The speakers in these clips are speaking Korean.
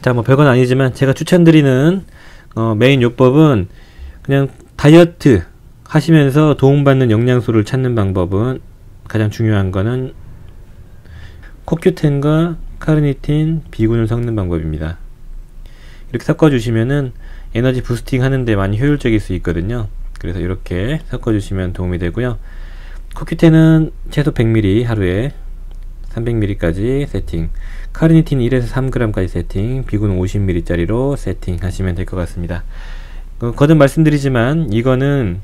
자, 뭐 별건 아니지만 제가 추천드리는 메인 요법은 그냥 다이어트 하시면서 도움받는 영양소를 찾는 방법은 가장 중요한 거는 코큐텐과 카르니틴, 비군을 섞는 방법입니다. 이렇게 섞어주시면은 에너지 부스팅 하는데 많이 효율적일 수 있거든요. 그래서 이렇게 섞어주시면 도움이 되고요. 코큐텐은 최소 100ml 하루에 300ml까지 세팅, 카르니틴 1에서 3g까지 세팅, 비군 50ml 짜리로 세팅 하시면 될 것 같습니다. 거듭 말씀드리지만 이거는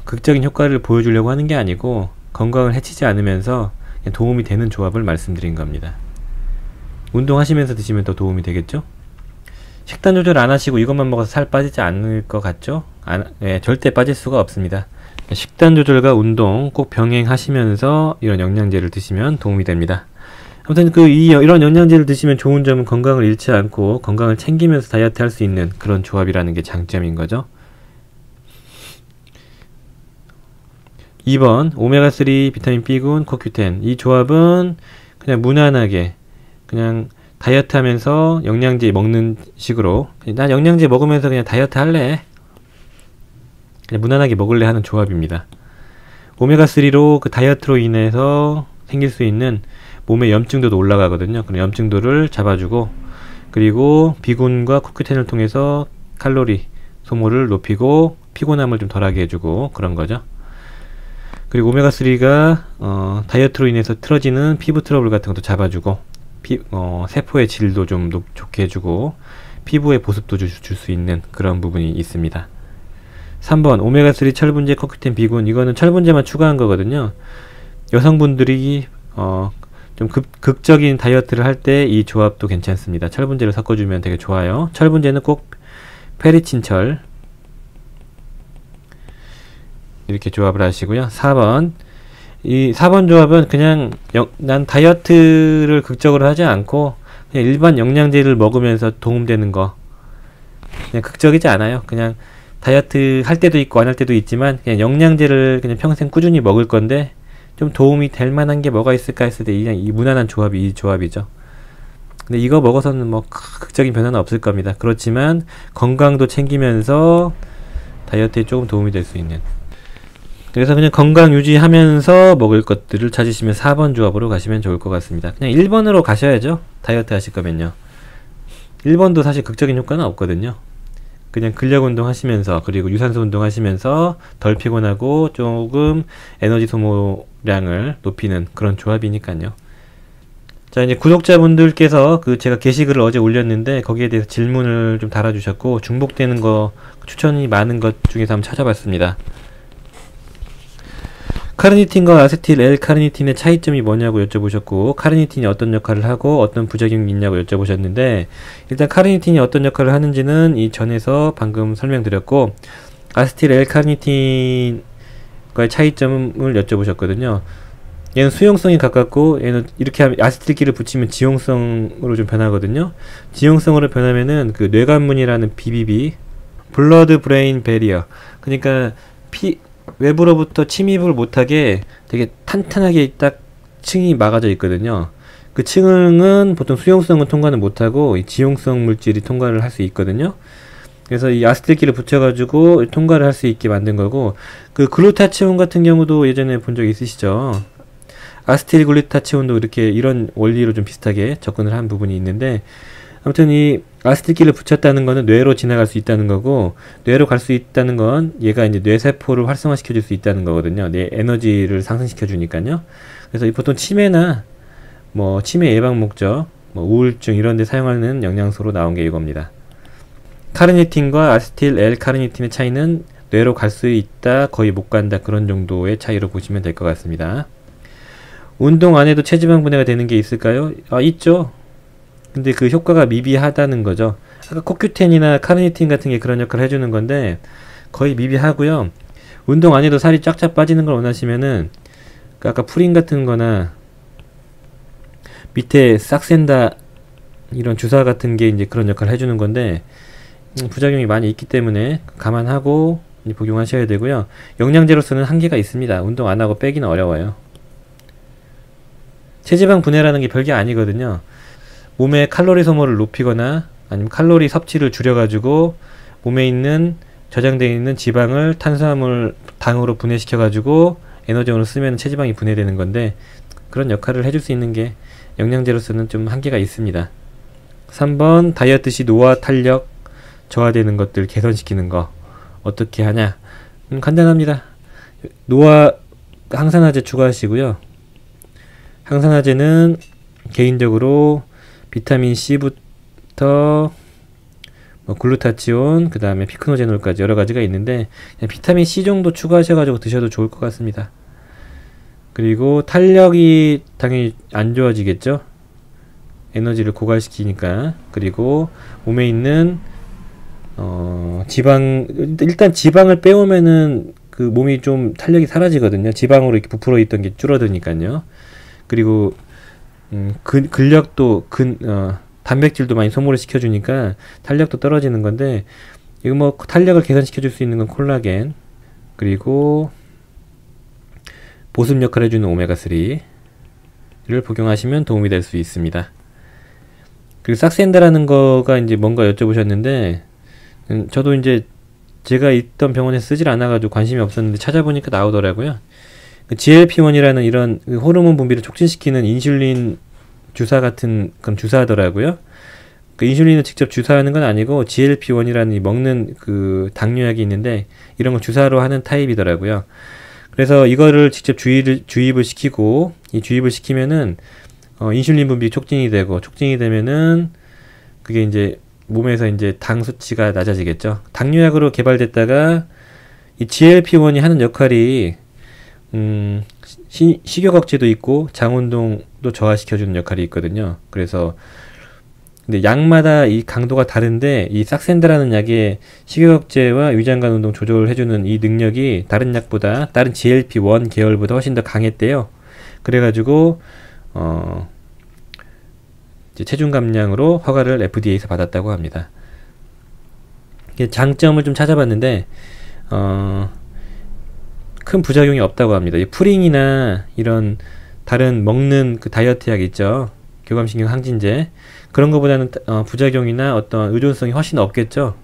극적인 효과를 보여주려고 하는 게 아니고 건강을 해치지 않으면서 도움이 되는 조합을 말씀드린 겁니다. 운동하시면서 드시면 더 도움이 되겠죠? 식단 조절 안 하시고 이것만 먹어서 살 빠지지 않을 것 같죠? 절대 빠질 수가 없습니다. 식단 조절과 운동 꼭 병행하시면서 이런 영양제를 드시면 도움이 됩니다. 아무튼 이런 영양제를 드시면 좋은 점은 건강을 잃지 않고 건강을 챙기면서 다이어트 할 수 있는 그런 조합이라는 게 장점인 거죠. 2번 오메가3 비타민 B군 코큐텐, 이 조합은 그냥 무난하게 그냥 다이어트 하면서 영양제 먹는 식으로, 난 영양제 먹으면서 그냥 다이어트 할래, 그냥 무난하게 먹을래 하는 조합입니다. 오메가3로 그 다이어트로 인해서 생길 수 있는 몸의 염증도도 올라가거든요. 그런 염증도를 잡아주고, 그리고 비군과 코큐텐을 통해서 칼로리 소모를 높이고 피곤함을 좀 덜하게 해주고 그런 거죠. 그리고 오메가3가 다이어트로 인해서 틀어지는 피부 트러블 같은 것도 잡아주고 세포의 질도 좀 좋게 해주고 피부에 보습도 줄 수 있는 그런 부분이 있습니다. 3번 오메가3 철분제 코큐텐 비군, 이거는 철분제만 추가한 거거든요. 여성분들이 좀 극적인 다이어트를 할 때 이 조합도 괜찮습니다. 철분제를 섞어주면 되게 좋아요. 철분제는 꼭 페리친철 이렇게 조합을 하시고요. 4번 이 4번 조합은 그냥 난 다이어트를 극적으로 하지 않고 그냥 일반 영양제를 먹으면서 도움되는 거, 그냥 극적이지 않아요. 그냥 다이어트 할 때도 있고 안 할 때도 있지만 그냥 영양제를 그냥 평생 꾸준히 먹을 건데 좀 도움이 될 만한 게 뭐가 있을까 했을 때 그냥 이 무난한 조합이 이 조합이죠. 근데 이거 먹어서는 뭐 극적인 변화는 없을 겁니다. 그렇지만 건강도 챙기면서 다이어트에 조금 도움이 될 수 있는, 그래서 그냥 건강 유지하면서 먹을 것들을 찾으시면 4번 조합으로 가시면 좋을 것 같습니다. 그냥 1번으로 가셔야죠. 다이어트 하실 거면요. 1번도 사실 극적인 효과는 없거든요. 그냥 근력 운동 하시면서 그리고 유산소 운동 하시면서 덜 피곤하고 조금 에너지 소모량을 높이는 그런 조합이니까요. 자, 이제 구독자분들께서 제가 게시글을 어제 올렸는데 거기에 대해서 질문을 좀 달아주셨고 중복되는 거 추천이 많은 것 중에서 한번 찾아봤습니다. 카르니틴과 아세틸 L-카르니틴의 차이점이 뭐냐고 여쭤보셨고, 카르니틴이 어떤 역할을 하고 어떤 부작용이 있냐고 여쭤보셨는데, 일단 카르니틴이 어떤 역할을 하는지는 이 전에서 방금 설명드렸고, 아세틸 L-카르니틴과의 차이점을 여쭤보셨거든요. 얘는 수용성이 가깝고 얘는 이렇게 하면 아세틸기를 붙이면 지용성으로 좀 변하거든요. 지용성으로 변하면은 그 뇌관문이라는 BBB, 블러드 브레인 베리어, 그러니까 외부로부터 침입을 못하게 되게 탄탄하게 딱 층이 막아져 있거든요. 그 층은 보통 수용성은 통과는 못하고 이 지용성 물질이 통과를 할 수 있거든요. 그래서 이 아세틸기를 붙여가지고 통과를 할 수 있게 만든 거고, 그 글루타치온 같은 경우도 예전에 본 적 있으시죠? 아세틸 글루타치온도 이렇게 이런 원리로 좀 비슷하게 접근을 한 부분이 있는데, 아무튼 이 아세틸기를 붙였다는 거는 뇌로 지나갈 수 있다는 거고, 뇌로 갈 수 있다는 건 얘가 이제 뇌세포를 활성화시켜 줄 수 있다는 거거든요. 뇌 에너지를 상승시켜 주니까요. 그래서 보통 치매나 뭐 치매 예방 목적, 뭐 우울증 이런 데 사용하는 영양소로 나온 게 이겁니다. 카르니틴과 아세틸 L-카르니틴의 차이는 뇌로 갈 수 있다, 거의 못 간다, 그런 정도의 차이로 보시면 될 것 같습니다. 운동 안 해도 체지방 분해가 되는 게 있을까요? 있죠. 근데 그 효과가 미비하다는 거죠. 아까 코큐텐이나 카르니틴 같은 게 그런 역할을 해주는 건데 거의 미비하고요. 운동 안 해도 살이 쫙쫙 빠지는 걸 원하시면은 아까 프린 같은 거나 밑에 싹센다 이런 주사 같은 게 이제 그런 역할을 해주는 건데 부작용이 많이 있기 때문에 감안하고 복용하셔야 되고요. 영양제로서는 한계가 있습니다. 운동 안 하고 빼기는 어려워요. 체지방 분해라는 게 별게 아니거든요. 몸의 칼로리 소모를 높이거나 아니면 칼로리 섭취를 줄여가지고 몸에 있는 저장되어 있는 지방을 탄수화물 당으로 분해시켜가지고 에너지원으로 쓰면 체지방이 분해되는 건데, 그런 역할을 해줄 수 있는 게 영양제로서는 좀 한계가 있습니다. 3번 다이어트 시 노화, 탄력 저하되는 것들 개선시키는 거 어떻게 하냐? 간단합니다. 노화 항산화제 추가하시고요. 항산화제는 개인적으로 비타민 C부터 글루타치온, 그 다음에 피크노제놀까지 여러 가지가 있는데, 그냥 비타민 C 정도 추가하셔가지고 드셔도 좋을 것 같습니다. 그리고 탄력이 당연히 안 좋아지겠죠? 에너지를 고갈시키니까. 그리고 몸에 있는 일단 지방을 빼오면은 그 몸이 좀 탄력이 사라지거든요. 지방으로 이렇게 부풀어 있던 게 줄어드니까요. 그리고 근력도 단백질도 많이 소모를 시켜주니까 탄력도 떨어지는 건데, 이거 뭐 탄력을 개선시켜줄 수 있는 건 콜라겐, 그리고 보습 역할을 해주는 오메가3를 복용하시면 도움이 될 수 있습니다. 그리고 싹센다라는 거가 이제 뭔가 여쭤보셨는데, 저도 이제 제가 있던 병원에 쓰질 않아가지고 관심이 없었는데 찾아보니까 나오더라고요. GLP-1이라는 이런 호르몬 분비를 촉진시키는 인슐린 주사 같은 그런 주사하더라고요. 그 인슐린을 직접 주사하는 건 아니고 GLP-1이라는 먹는 그 당뇨약이 있는데, 이런 거 주사로 하는 타입이더라고요. 그래서 이거를 직접 주입을 시키고, 이 주입을 시키면은 인슐린 분비 촉진이 되면은 그게 이제 몸에서 이제 당 수치가 낮아지겠죠. 당뇨약으로 개발됐다가 이 GLP-1이 하는 역할이 식욕 억제도 있고 장운동도 저하시켜주는 역할이 있거든요. 그래서 근데 약마다 이 강도가 다른데, 이 싹센다라는 약의 식욕 억제와 위장관 운동 조절을 해주는 이 능력이 다른 약보다, 다른 GLP-1 계열보다 훨씬 더 강했대요. 그래가지고 이제 체중 감량으로 허가를 FDA에서 받았다고 합니다. 장점을 좀 찾아봤는데 큰 부작용이 없다고 합니다. 이 프링이나 이런 다른 먹는 그 다이어트 약 있죠. 교감신경 항진제, 그런 것보다는 부작용이나 어떤 의존성이 훨씬 없겠죠.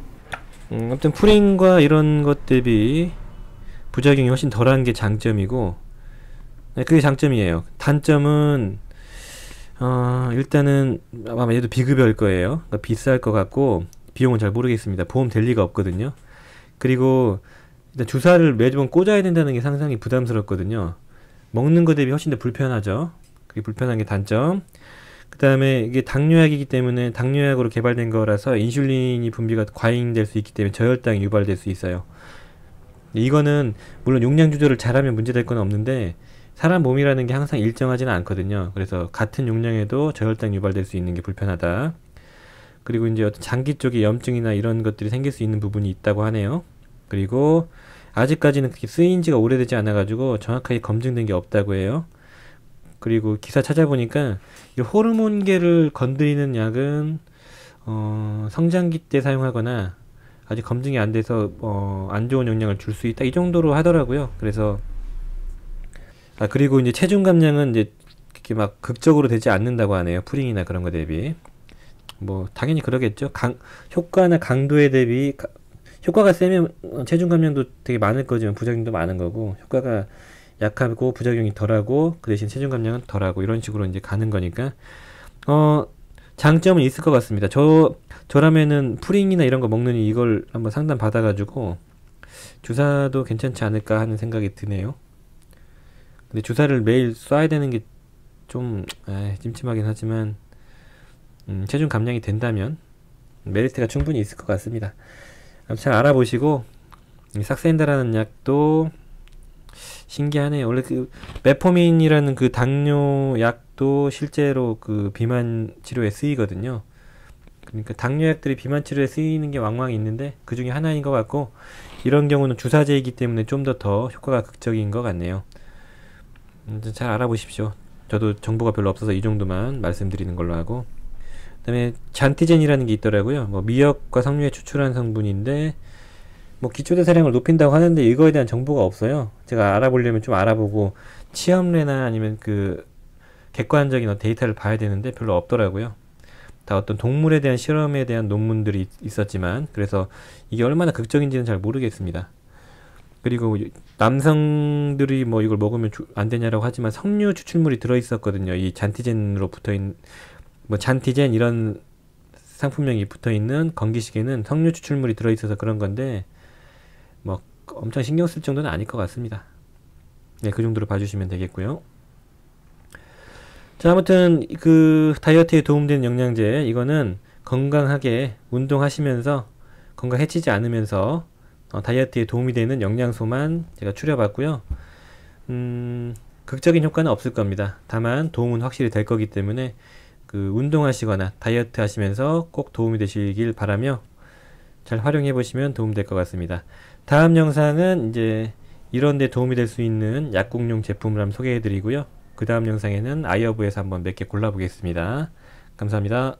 아무튼 프링과 이런 것 대비 부작용이 훨씬 덜한 게 장점이고, 네, 그게 장점이에요. 단점은 일단은 아마 얘도 비급여일 거예요. 그러니까 비쌀 것 같고, 비용은 잘 모르겠습니다. 보험 될 리가 없거든요. 그리고 일단 주사를 매번 꽂아야 된다는 게 상당히 부담스럽거든요. 먹는 거 대비 훨씬 더 불편하죠. 그게 불편한 게 단점. 그 다음에 이게 당뇨약이기 때문에, 당뇨약으로 개발된 거라서 인슐린이 분비가 과잉될 수 있기 때문에 저혈당이 유발될 수 있어요. 이거는 물론 용량 조절을 잘하면 문제될 건 없는데, 사람 몸이라는 게 항상 일정하지는 않거든요. 그래서 같은 용량에도 저혈당 유발될 수 있는 게 불편하다. 그리고 이제 어떤 장기 쪽에 염증이나 이런 것들이 생길 수 있는 부분이 있다고 하네요. 그리고 아직까지는 그렇게 쓰인 지가 오래되지 않아가지고 정확하게 검증된 게 없다고 해요. 그리고 기사 찾아보니까 이 호르몬계를 건드리는 약은 성장기 때 사용하거나 아직 검증이 안 돼서 안 좋은 영향을 줄 수 있다, 이 정도로 하더라고요. 그래서 그리고 이제 체중 감량은 이제 그렇게 막 극적으로 되지 않는다고 하네요. 프링이나 그런 거 대비. 뭐 당연히 그러겠죠. 효과나 강도에 대비 효과가 세면 체중 감량도 되게 많을 거지만 부작용도 많은 거고, 효과가 약하고 부작용이 덜하고 그 대신 체중 감량은 덜하고, 이런 식으로 이제 가는 거니까 장점은 있을 것 같습니다. 저라면은 프링이나 이런 거 먹느니 이걸 한번 상담 받아가지고 주사도 괜찮지 않을까 하는 생각이 드네요. 근데 주사를 매일 쏴야 되는 게 좀 찜찜하긴 하지만 체중 감량이 된다면 메리트가 충분히 있을 것 같습니다. 잘 알아보시고, 이 싹센다라는 약도 신기하네요. 원래 그 메포민이라는 그 당뇨 약도 실제로 그 비만 치료에 쓰이거든요. 그러니까 당뇨약들이 비만 치료에 쓰이는 게 왕왕 있는데 그 중에 하나인 것 같고, 이런 경우는 주사제이기 때문에 좀 더 효과가 극적인 것 같네요. 잘 알아보십시오. 저도 정보가 별로 없어서 이 정도만 말씀드리는 걸로 하고, 그 다음에 잔티젠이라는 게 있더라고요. 뭐 미역과 석류에 추출한 성분인데 뭐 기초대사량을 높인다고 하는데 이거에 대한 정보가 없어요. 제가 알아보려면 좀 알아보고 치험례나 아니면 그 객관적인 데이터를 봐야 되는데 별로 없더라고요. 다 어떤 동물에 대한 실험에 대한 논문들이 있었지만, 그래서 이게 얼마나 극적인지는 잘 모르겠습니다. 그리고 남성들이 뭐 이걸 먹으면 안 되냐라고 하지만 석류 추출물이 들어있었거든요. 이 잔티젠으로 붙어있는, 뭐 잔티젠 이런 상품명이 붙어있는 건기식에는 석류 추출물이 들어있어서 그런 건데, 뭐 엄청 신경 쓸 정도는 아닐 것 같습니다. 네, 그 정도로 봐주시면 되겠고요. 자, 아무튼 그 다이어트에 도움되는 영양제, 이거는 건강하게 운동하시면서 건강 해치지 않으면서 다이어트에 도움이 되는 영양소만 제가 추려봤고요. 극적인 효과는 없을 겁니다. 다만 도움은 확실히 될 거기 때문에 그 운동하시거나 다이어트 하시면서 꼭 도움이 되시길 바라며 잘 활용해 보시면 도움될 것 같습니다. 다음 영상은 이제 이런 데 도움이 될 수 있는 약국용 제품을 한번 소개해 드리고요. 그 다음 영상에는 아이허브에서 한번 몇 개 골라 보겠습니다. 감사합니다.